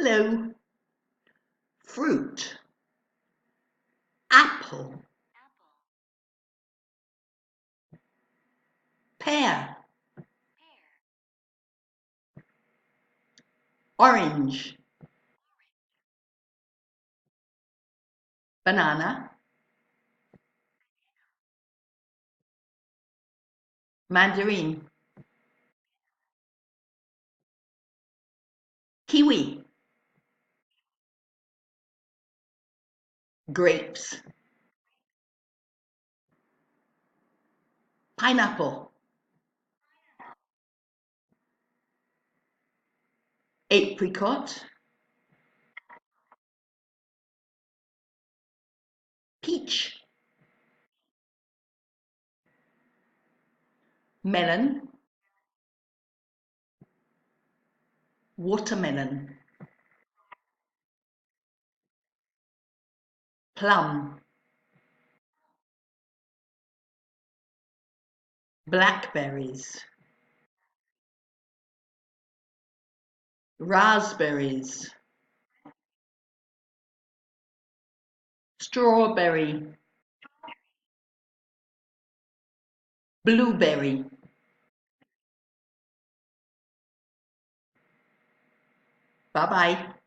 Hello. Fruit. Apple. Pear. Orange. Banana. Mandarin. Kiwi. Grapes. Pineapple. Apricot. Peach. Melon. Watermelon. Plum. Blackberries. Raspberries. Strawberry. Blueberry. Bye-bye.